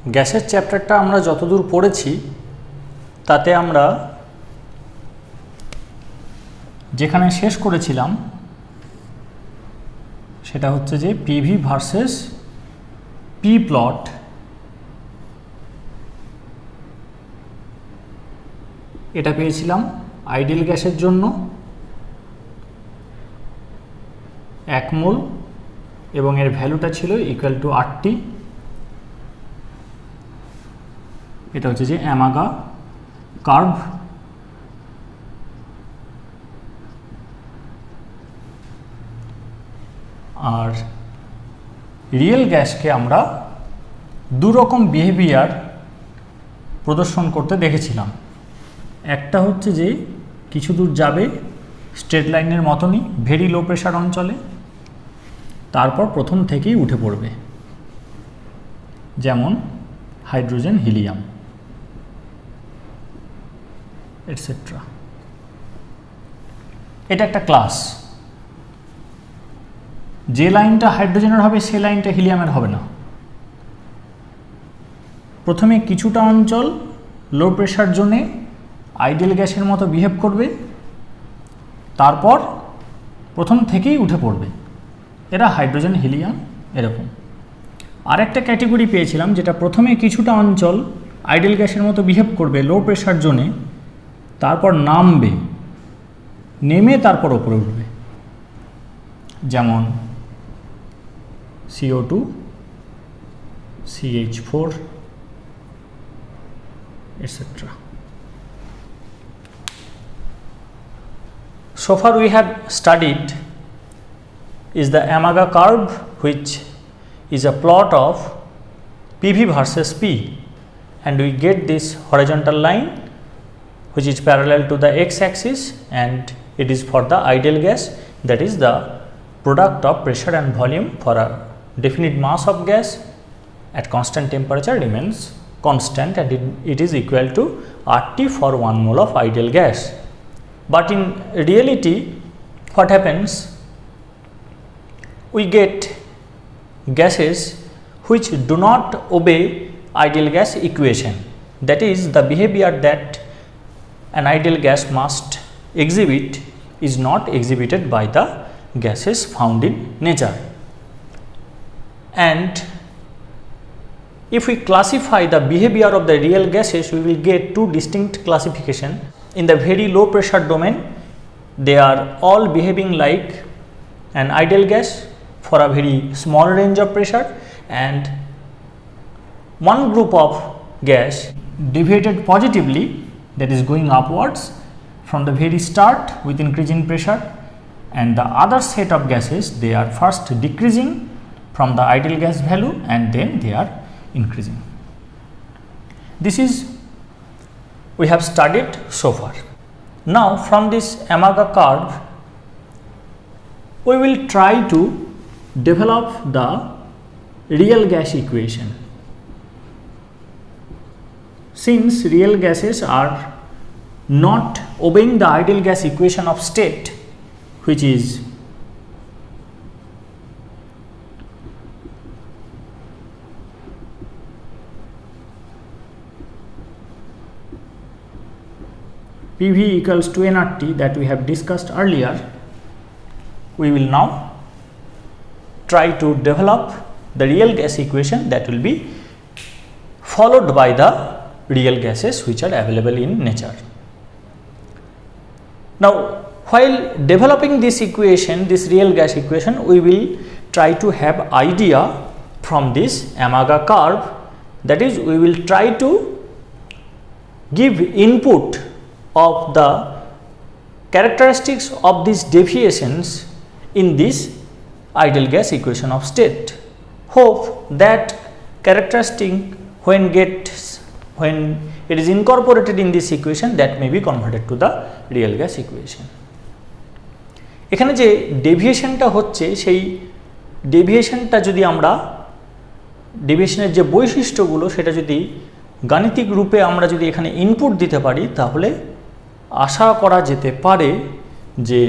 গ্যাসের চ্যাপ্টারটা আমরা যতদূর পড়েছি তাতে আমরা যেখানে শেষ করেছিলাম সেটা হচ্ছে যে পিভি ভার্সেস পি প্লট। এটা পেয়েছিলাম আইডিয়াল গ্যাসের জন্য 1 মোল এবং এর ভ্যালুটা ছিল ইকুয়াল টু 8টি। এটা হচ্ছে যে অ্যামাগা কার্ভ। আর রিয়েল গ্যাসকে আমরা দু রকম বিহেভিয়ার প্রদর্শন করতে দেখেছিলাম। একটা হচ্ছে যে কিছু দূর যাবে স্ট্রেট লাইনের মতনই ভেরি লো প্রেশার অঞ্চলে, তারপর প্রথম থেকেই উঠে পড়বে, যেমন হাইড্রোজেন, হিলিয়াম এটসেট্রা। এটা একটা ক্লাস। যে লাইনটা হাইড্রোজেনের হবে সে লাইনটা হিলিয়ামের হবে না। প্রথমে কিছুটা অঞ্চল লো প্রেশার জোনে আইডিয়াল গ্যাসের মতো বিহেভ করবে, তারপর প্রথম থেকেই উঠে পড়বে। এরা হাইড্রোজেন, হিলিয়াম এরকম। আরেকটা ক্যাটেগরি পেয়েছিলাম যেটা প্রথমে কিছুটা অঞ্চল আইডিয়াল গ্যাসের মতো বিহেভ করবে লো প্রেশার জোনে, তারপর নামবে, নেমে তারপর ওপরে উঠবে, যেমন CO2, CH4 etc. So far we have studied is the Amaga curve, which is a plot of PV versus P, and we get this horizontal line which is parallel to the x-axis, and it is for the ideal gas, that is the product of pressure and volume for a definite mass of gas at constant temperature remains constant, and it is equal to RT for 1 mole of ideal gas. But in reality what happens, we get gases which do not obey ideal gas equation, that is the behavior that an ideal gas must exhibit is not exhibited by the gases found in nature. And if we classify the behavior of the real gases, we will get two distinct classification. In the very low pressure domain, they are all behaving like an ideal gas for a very small range of pressure, and one group of gas deviated positively, that is going upwards from the very start with increasing pressure, and the other set of gases, they are first decreasing from the ideal gas value and then they are increasing. This is we have studied so far. Now from this Amaga curve we will try to develop the real gas equation. Since real gases are not obeying the ideal gas equation of state, which is PV equals to nRT that we have discussed earlier, we will now try to develop the real gas equation that will be followed by the real gases which are available in nature. Now while developing this equation, this real gas equation, we will try to have idea from this Amaga curve, that is we will try to give input of the characteristics of these deviations in this ideal gas equation of state. Hope that characteristic when it is incorporated in this equation, that may be converted to the real gas equation. এখানে যে ডেভিয়েশনটা হচ্ছে, সেই ডেভিয়েশনটা যদি আমরা ডেভিয়েশনের যে বৈশিষ্ট্যগুলো সেটা যদি গাণিতিক রূপে আমরা যদি এখানে ইনপুট দিতে পারি, তাহলে আশা করা যেতে পারে যে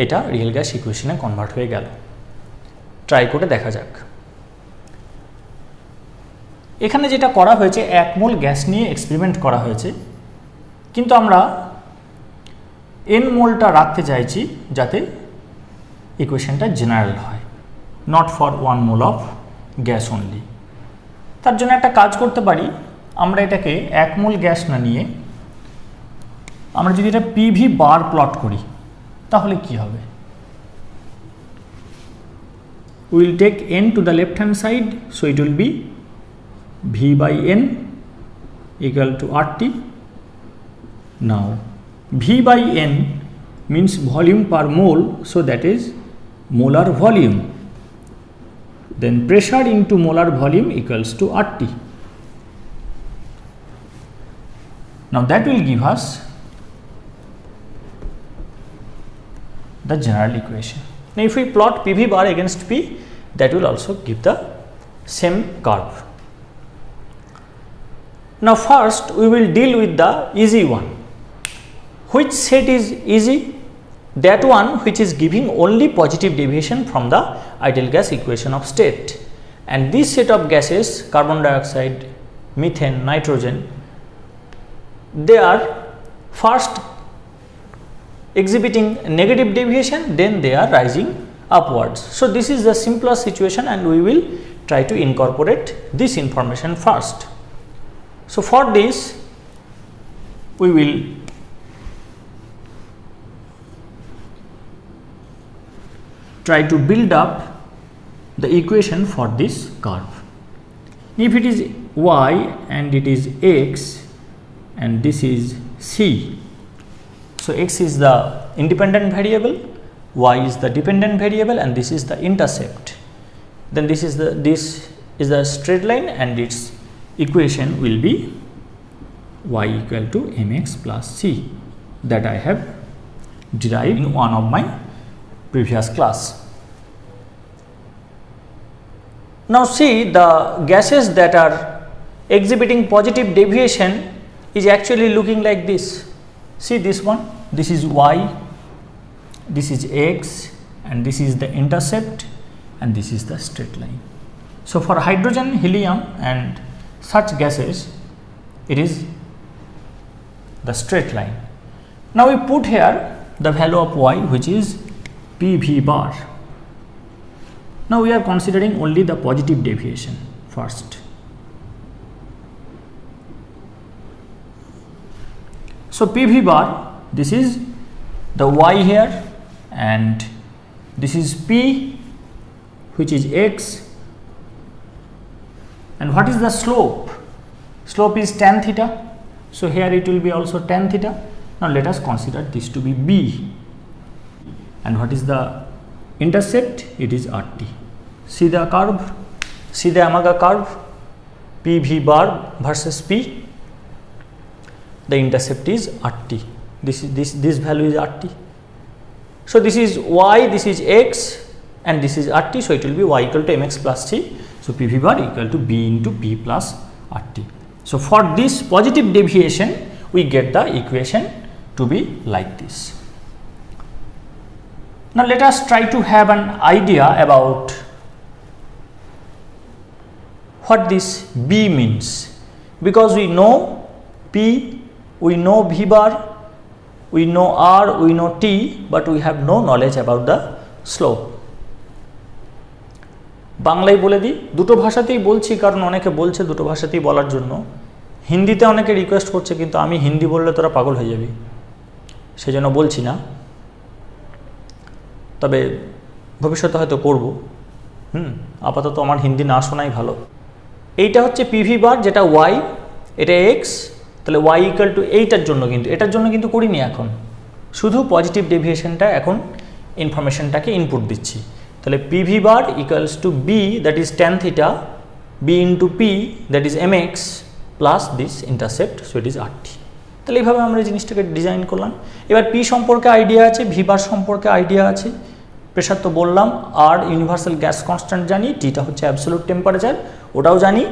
এটা রিয়েল গ্যাস ইকুয়েশনে কনভার্ট হয়ে গেল। ট্রাই করে দেখা যাক। এখানে যেটা করা হয়েছে 1 মোল গ্যাস নিয়ে এক্সপেরিমেন্ট করা হয়েছে, কিন্তু আমরা n মোলটা রাখতে চাইছি যাতে ইকুয়েশনটা জেনারেল হয়, not for 1 mole of gas only. তার জন্য একটা কাজ করতে পারি, আমরা এটাকে 1 মোল গ্যাস না নিয়ে আমরা যদি এটা পিভি বার প্লট করি তাহলে কি হবে? We will take n to the left hand side, so it will be V by n equal to RT. Now V by n means volume per mole, so that is molar volume. Then pressure into molar volume equals to RT. Now that will give us the general equation. Now if we plot PV bar against P, that will also give the same curve. Now first we will deal with the easy one. Which set is easy? That one which is giving only positive deviation from the ideal gas equation of state. And this set of gases, carbon dioxide, methane, nitrogen, they are first exhibiting negative deviation, then they are rising upwards. So this is the simplest situation, and we will try to incorporate this information first. So for this we will try to build up the equation for this curve. If it is y and it is x and this is c, so x is the independent variable, y is the dependent variable, and this is the intercept. Then this is the straight line, and its equation will be y equal to mx plus c, that I have derived in one of my previous class. Now see, the gases that are exhibiting positive deviation is actually looking like this. See this one, this is y, this is x, and this is the intercept, and this is the straight line. So for hydrogen, helium and such gases, it is the straight line. Now we put here the value of y, which is PV bar. Now we are considering only the positive deviation first. So PV bar, this is the y here, and this is P, which is x, and what is the slope? Slope is tan theta, so here it will be also tan theta. Now let us consider this to be B, and what is the intercept? It is RT. See the curve, see the Amaga curve, PV bar versus P. The intercept is RT. This value is RT. So this is y, this is x, and this is RT. So it will be y equal to mx plus c. So PV bar equal to B into P plus RT. So for this positive deviation, we get the equation to be like this. Now let us try to have an idea about what this B means, because we know P, we know V bar, we know R, we know T, but we have no knowledge about the slope. বাংলায় বলে দিই, দুটো ভাষাতেই বলছি কারণ অনেকে বলছে দুটো ভাষাতেই বলার জন্য। হিন্দিতে অনেকে রিকোয়েস্ট করছে, কিন্তু আমি হিন্দি বললে তোরা পাগল হয়ে যাবি, সেজন্য বলছি না, তবে ভবিষ্যতে হয়তো করব। আপাতত আমার হিন্দি না শোনাই ভালো। এইটা হচ্ছে পিভি বার, যেটা ওয়াই, এটা এক্স, তাহলে ওয়াই ইকুয়াল টু এইটার জন্য, কিন্তু এটার জন্য কিন্তু করিনি, এখন শুধু পজিটিভ ডেভিয়েশনটা এখন ইনফরমেশনটাকে ইনপুট দিচ্ছি। তাহলে PV bar equals to B, that is tan theta, B into P, that is M X, plus this intercept, so it is RT। তাহলে এইভাবে আমরা এই জিনিসটাকে ডিজাইন করলাম। এবার পি সম্পর্কে আইডিয়া আছে, ভি বার সম্পর্কে আইডিয়া আছে, প্রেশার তো বললাম, আর ইউনিভার্সাল গ্যাস কনস্ট্যান্ট জানি, টিটা হচ্ছে অ্যাবসোলুট টেম্পারেচার, ওটাও জানি।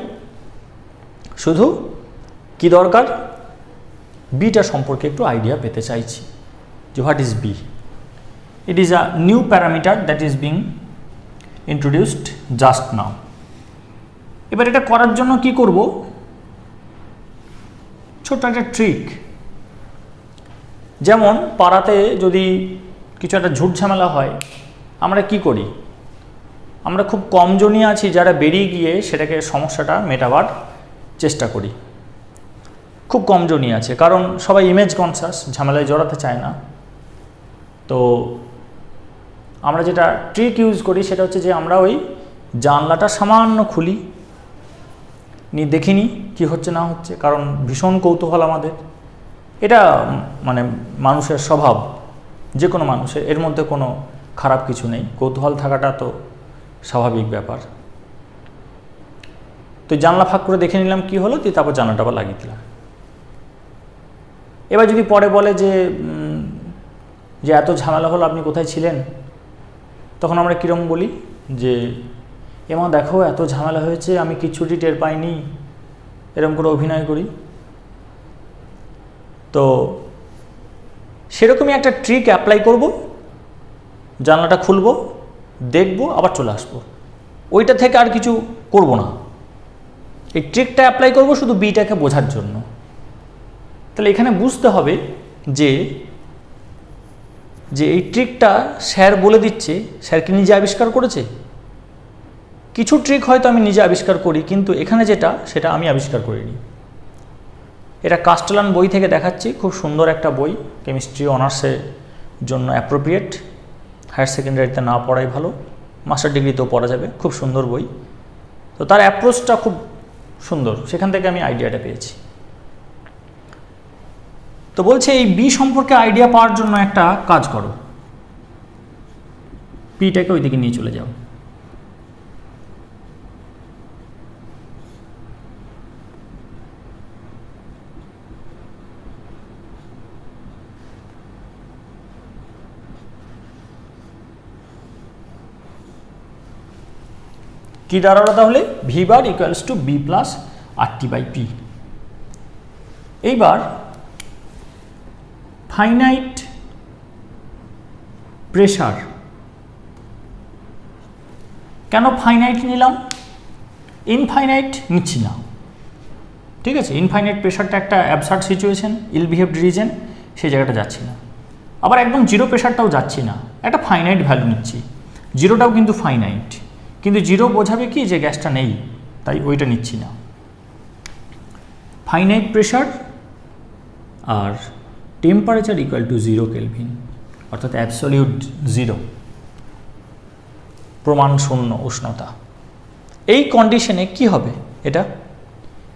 শুধু কি দরকার, বিটা সম্পর্কে একটু আইডিয়া পেতে চাইছি যে what is B. It is a new parameter that is being introduced just now. এবার এটা করার জন্য কি করব, ছোট্ট একটা ট্রিক। যেমন পাড়াতে যদি কিছু একটা ঝুট ঝামেলা হয়, আমরা কি করি, আমরা খুব কম জনই আছি যারা বেরিয়ে গিয়ে সেটাকে সমস্যাটা মেটাবার চেষ্টা করি। খুব কম জনই আছে, কারণ সবাই ইমেজ কনসাস, ঝামেলায় জড়াতে চায় না। তো আমরা যেটা ট্রিক ইউজ করি সেটা হচ্ছে যে আমরা ওই জানলাটা সামান্য খুলি, দেখিনি কি হচ্ছে না হচ্ছে, কারণ ভীষণ কৌতূহল আমাদের। এটা মানে মানুষের স্বভাব, যে কোনো মানুষের, এর মধ্যে কোনো খারাপ কিছু নেই, কৌতূহল থাকাটা তো স্বাভাবিক ব্যাপার। তো জানলা ফাঁক করে দেখে নিলাম কি হলো, তুই তারপর জানলাটা আবার লাগিয়ে দিলাম। এবার যদি পরে বলে যে এত ঝামেলা হলো আপনি কোথায় ছিলেন, তখন আমরা কীরকম বলি যে এমা দেখো এত ঝামেলা হয়েছে আমি কিচ্ছুটি টের পাইনি, এরকম করে অভিনয় করি। তো সেরকমই একটা ট্রিক অ্যাপ্লাই করব, জানলাটা খুলব, দেখব, আবার চলে আসবো, ওইটা থেকে আর কিছু করব না। এই ট্রিকটা অ্যাপ্লাই করব শুধু বিটাকে বোঝার জন্য। তাহলে এখানে বুঝতে হবে যে এই ট্রিকটা স্যার বলে দিচ্ছে, স্যার কি নিজে আবিষ্কার করেছে? কিছু ট্রিক হয়তো আমি নিজে আবিষ্কার করি, কিন্তু এখানে যেটা সেটা আমি আবিষ্কার করিনি। এটা কাস্টেলান বই থেকে দেখাচ্ছি, খুব সুন্দর একটা বই, কেমিস্ট্রি অনার্সের জন্য অ্যাপ্রোপ্রিয়েট, হায়ার সেকেন্ডারিতে না পড়াই ভালো, মাস্টার ডিগ্রিতেও পড়া যাবে, খুব সুন্দর বই। তো তার অ্যাপ্রোচটা খুব সুন্দর, সেখান থেকে আমি আইডিয়াটা পেয়েছি। তো বলছে এই বি সম্পর্কে আইডিয়া পাওয়ার জন্য একটা কাজ করো, পিটাকে ওই দিকে নিয়ে চলে যাও। কি দাঁড়ালো তাহলে? V bar equals to B plus R T by P. এইবার ফাইনাইট প্রেশার, কেন ফাইনাইট নিলাম, ইনফাইনাইট নিচ্ছি না, ঠিক আছে? ইনফাইনাইট প্রেশারটা একটা absurd situation, ill behaved reason, সেই জায়গাটা যাচ্ছি না। আবার একদম জিরো প্রেশারটাও যাচ্ছি না, একটা ফাইনাইট ভ্যালু নিচ্ছি। জিরোটাও কিন্তু ফাইনাইট, কিন্তু জিরো বোঝাবে কি যে গ্যাসটা নেই, তাই ওইটা নিচ্ছি না। ফাইনাইট প্রেশার আর টেম্পারেচার ইকুয়াল টু 0 কেলভিন, অর্থাৎ অ্যাবসলিউট জিরো, প্রমাণ শূন্য উষ্ণতা। এই কন্ডিশনে কি হবে?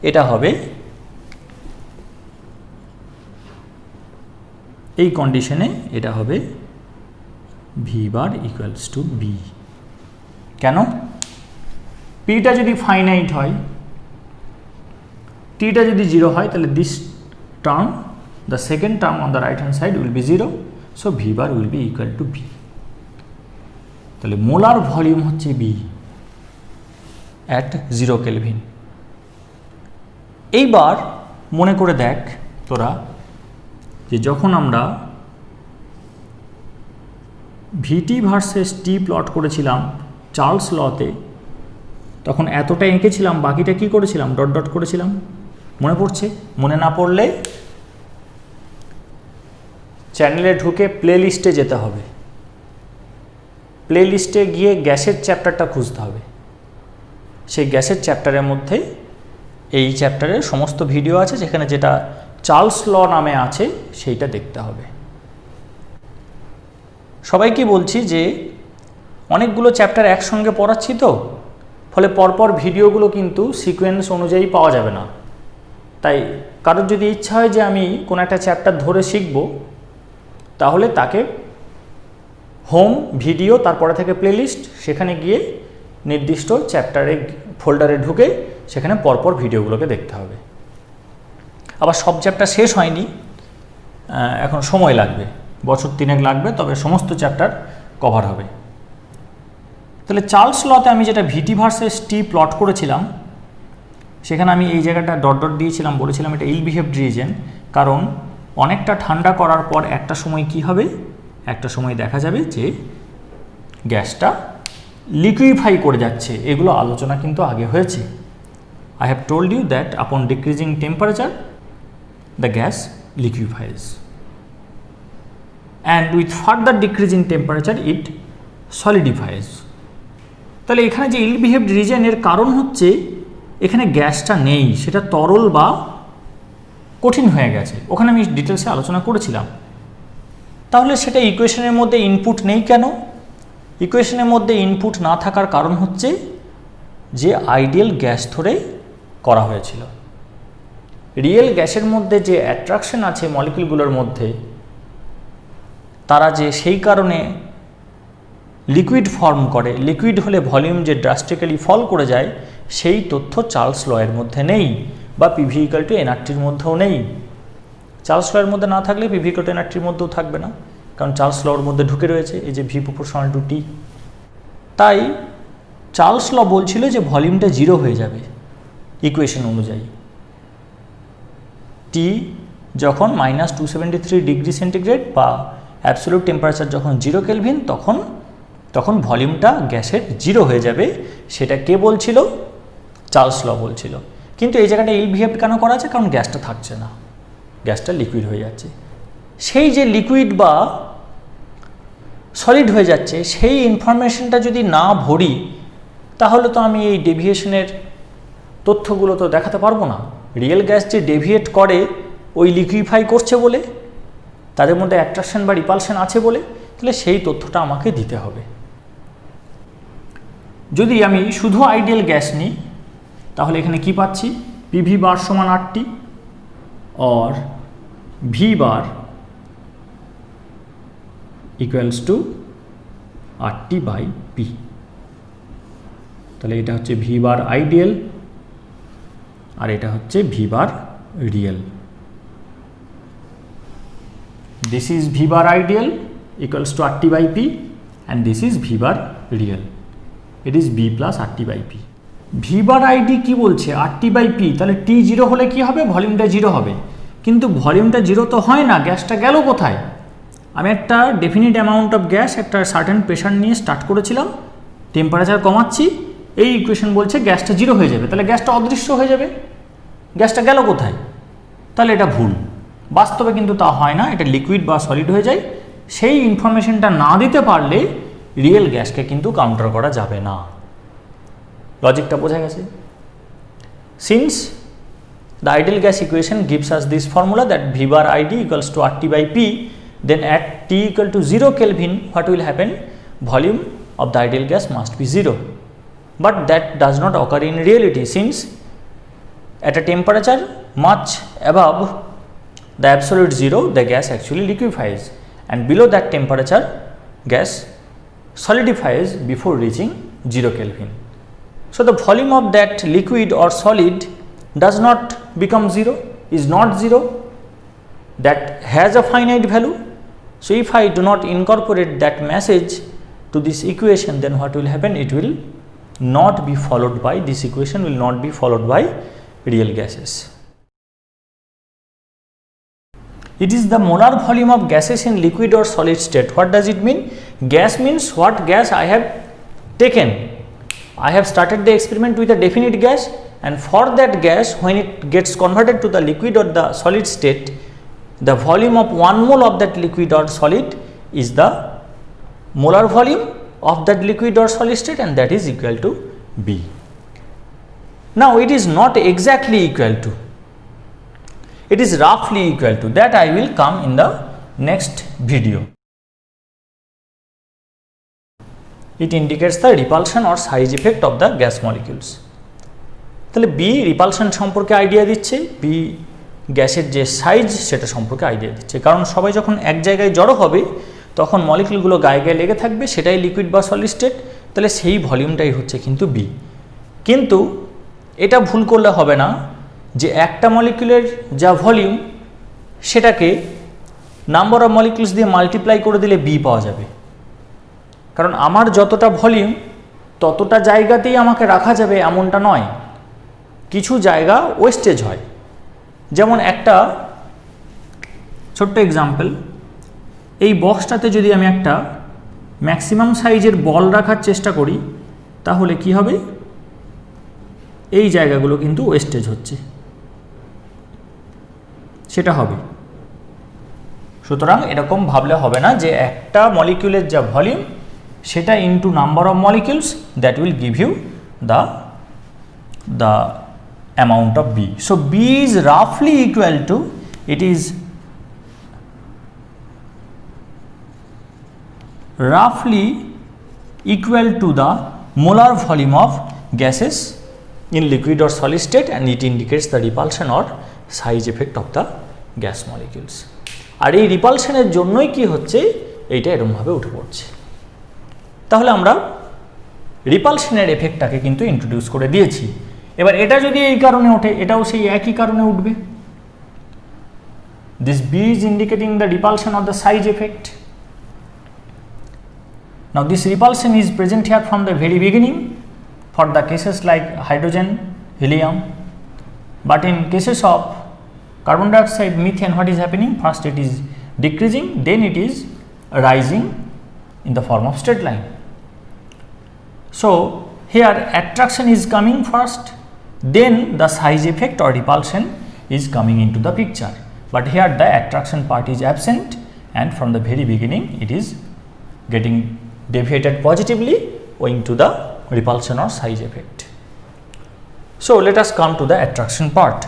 এটা হবে, এই কন্ডিশনে এটা হবে V bar equals to B. কেন? পিটা যদি ফাইনাইট হয়, টিটা যদি 0 হয়, তাহলে this term, the second term on the right hand side will be 0, so V bar will be equal to B. তাহলে মোলার ভলিউম হচ্ছে B at 0 কেলভিন। এইবার মনে করে দেখ তোরা যে যখন আমরা ভিটি ভার্সেস টি প্লট করেছিলাম চার্লস লতে, তখন এতটা এঁকেছিলাম, বাকিটা কি করেছিলাম? ডট ডট করেছিলাম। মনে পড়ছে? মনে না পড়লে চ্যানেলে ঢুকে প্লে লিস্টে যেতে হবে, প্লে লিস্টে গিয়ে গ্যাসের চ্যাপ্টারটা খুঁজতে হবে। সেই গ্যাসের চ্যাপ্টারের মধ্যে এই চ্যাপ্টারের সমস্ত ভিডিও আছে, যেখানে যেটা চার্লস ল নামে আছে সেইটা দেখতে হবে। সবাইকে বলছি যে অনেকগুলো চ্যাপ্টার একসঙ্গে পড়াচ্ছি, তো ফলে পরপর ভিডিওগুলো কিন্তু সিকোয়েন্স অনুযায়ী পাওয়া যাবে না। তাই কারোর যদি ইচ্ছা হয় যে আমি কোনো একটা চ্যাপ্টার ধরে শিখব, তাহলে তাকে হোম ভিডিও, তারপরে থেকে প্লেলিস্ট, সেখানে গিয়ে নির্দিষ্ট চ্যাপ্টারে ফোল্ডারে ঢুকে সেখানে পরপর ভিডিওগুলোকে দেখতে হবে। আবার সব চ্যাপ্টার শেষ হয়নি, এখন সময় লাগবে, বছর 3 লাগবে, তবে সমস্ত চ্যাপ্টার কভার হবে। তাহলে চার্লস লতে আমি যেটা ভিটি ভার্সেস টি প্লট করেছিলাম, সেখানে আমি এই জায়গাটা ডট ডট দিয়েছিলাম, বলেছিলাম এটা ইল বিহেভড রিজন, কারণ অনেকটা ঠান্ডা করার পর একটা সময় কি হবে, একটা সময় দেখা যাবে যে গ্যাসটা লিকুইফাই করে যাচ্ছে। এগুলো আলোচনা কিন্তু আগে হয়েছে, I have told you that upon decreasing temperature the gas liquefies, and with further decreasing temperature it solidifies. তাহলে এখানে যে ইল বিহেভড রিজন এর কারণ হচ্ছে এখানে গ্যাসটা নেই, সেটা তরল বা কঠিন হয়ে গেছে, ওখানে আমি ডিটেলসে আলোচনা করেছিলাম। তাহলে সেটা ইকুয়েশনের মধ্যে ইনপুট নেই কেন? ইকুয়েশনের মধ্যে ইনপুট না থাকার কারণ হচ্ছে যে আইডিয়াল গ্যাস ধরে করা হয়েছিল। রিয়েল গ্যাসের মধ্যে যে অ্যাট্রাকশন আছে মলিকিউলগুলোর মধ্যে, তারা যে সেই কারণে লিকুইড ফর্ম করে, লিকুইড হলে ভলিউম যে ড্রাস্টিক্যালি ফল করে যায়, সেই তথ্য চার্লস ল এর মধ্যে নেই, বা পিভি ইকুয়াল টু এনআরটির মধ্যেও নেই। চার্লস ল এর মধ্যে না থাকলে পিভি ইকুয়াল টু এনআরটির মধ্যেও থাকবে না, কারণ চার্লস ল এর মধ্যে ঢুকে রয়েছে এই যে ভি প্রপোর্শনাল টু টি। তাই চার্লস ল বলছিল যে ভলিউমটা জিরো হয়ে যাবে ইকুয়েশন অনুযায়ী। টি যখন -273 ডিগ্রি সেন্টিগ্রেড বা অ্যাবসোলিউট টেম্পারেচার যখন 0 কেলভিন, তখন ভলিউমটা গ্যাসের জিরো হয়ে যাবে। সেটা কে বলছিল? চার্লস ল বলছিল। কিন্তু এই জায়গাটা ইল বিহেভ কেন করা আছে? কারণ গ্যাসটা থাকছে না, গ্যাসটা লিকুইড হয়ে যাচ্ছে। সেই যে লিকুইড বা সলিড হয়ে যাচ্ছে, সেই ইনফরমেশনটা যদি না ভরি, তাহলে তো আমি এই ডেভিয়েশনের তথ্যগুলো তো দেখাতে পারবো না। রিয়েল গ্যাস যে ডেভিয়েট করে ওই লিকুইফাই করছে বলে, তাদের মধ্যে অ্যাট্রাকশন বা রিপালশন আছে বলে, তাহলে সেই তথ্যটা আমাকে দিতে হবে। যদি আমি শুধু আইডিয়াল গ্যাস নিই, তাহলে এখানে কি পাচ্ছি? পিভি বার সমান RT or V bar equals to RT by P. তাহলে এটা হচ্ছে ভি বার আইডিয়াল আর এটা হচ্ছে V bar real. This is V bar ideal equals to RT by P and this is V bar real. It is B plus RT by P. V bar ID কি বলছে? RT by P। তাহলে T 0 হলে কি হবে? ভলিউমটা 0 হবে। কিন্তু ভলিউমটা 0 তো হয় না, গ্যাসটা গেল কোথায়? আমি একটা ডেফিনিট অ্যামাউন্ট অফ গ্যাস একটা সার্টেন প্রেশার নিয়ে স্টার্ট করেছিলাম, টেম্পারেচার কমাচ্ছি, এই ইকুয়েশন বলছে গ্যাসটা 0 হয়ে যাবে। তাহলে গ্যাসটা অদৃশ্য হয়ে যাবে, গ্যাসটা গেল কোথায়? তাহলে এটা ভুল। বাস্তবে কিন্তু তা হয় না, এটা লিকুইড বা সলিড হয়ে যায়। সেই ইনফরমেশনটা না দিতে পারলে রিয়েল গ্যাসকে কিন্তু কাউন্টার করা যাবে না। লজিকটা বোঝা গেছে? Since the ideal gas equation gives us this formula that V bar ID equals to RT by P, then at T equal to 0 Kelvin what will happen? Volume of the ideal gas must be 0, but that does not occur in reality, since at a temperature much above the absolute 0 the gas actually liquefies, and below that temperature gas solidifies before reaching 0 Kelvin. So the volume of that liquid or solid does not become 0, is not 0, that has a finite value. So if I do not incorporate that message to this equation, then what will happen? It will not be followed by, this equation will not be followed by real gases. It is the molar volume of gases in liquid or solid state. What does it mean? Gas means what gas I have taken. I have started the experiment with a definite gas, and for that gas, when it gets converted to the liquid or the solid state, the volume of 1 mole of that liquid or solid is the molar volume of that liquid or solid state, and that is equal to B. Now it is not exactly equal to, it is roughly equal to, that I will come in the next video. It indicates the repulsion or size effect of the gas molecules. তাহলে B repulsion সম্পর্কে idea দিচ্ছে, B গ্যাসের যে size সেটা সম্পর্কে idea দিচ্ছে। কারণ সবাই যখন এক জায়গায় জড়ো হবে তখন মলিকিউলগুলো গায়ে গায়ে লেগে থাকবে, সেটাই লিকুইড বা সলিড স্টেট, তাহলে সেই ভলিউমটাই হচ্ছে কিন্তু বি। কিন্তু এটা ভুল করলে হবে না যে একটা মলিকিউলের যা ভলিউম সেটাকে নাম্বার অফ মলিকিউলস দিয়ে মাল্টিপ্লাই করে দিলে বি পাওয়া যাবে। কারণ আমার যতটা ভলিউম ততটা জায়গাতেই আমাকে রাখা যাবে এমনটা নয়, কিছু জায়গা ওয়েস্টেজ হয়। যেমন একটা ছোট্ট এক্সাম্পল, এই বক্সটাতে যদি আমি একটা ম্যাক্সিমাম সাইজের বল রাখার চেষ্টা করি তাহলে কি হবে? এই জায়গাগুলো কিন্তু ওয়েস্টেজ হচ্ছে, সেটা হবে। সুতরাং এরকম ভাবলে হবে না যে একটা মলিকিউলের যা ভলিউম সেটা into number of molecules that will give you the amount of B. So B is roughly equal to, it is roughly equal to the molar volume of gases in liquid or solid state, and it indicates the repulsion or size effect of the gas molecules. আর এই রিপালশনের জন্যই কি হচ্ছে, এইটা এরকমভাবে উঠে পড়ছে। তাহলে আমরা রিপালশনের এফেক্টটাকে কিন্তু ইন্ট্রোডিউস করে দিয়েছি। এবার এটা যদি এই কারণে ওঠে, এটাও সেই একই কারণে উঠবে। This B is indicating the repulsion or the size effect. Now this repulsion is present here from the very beginning for the cases like hydrogen, helium, but in cases of carbon dioxide, methane, what is happening? First it is decreasing, then it is rising in the form of straight line. So here attraction is coming first, then the size effect or repulsion is coming into the picture, but here the attraction part is absent, and from the very beginning it is getting deviated positively owing to the repulsion or size effect. So let us come to the attraction part.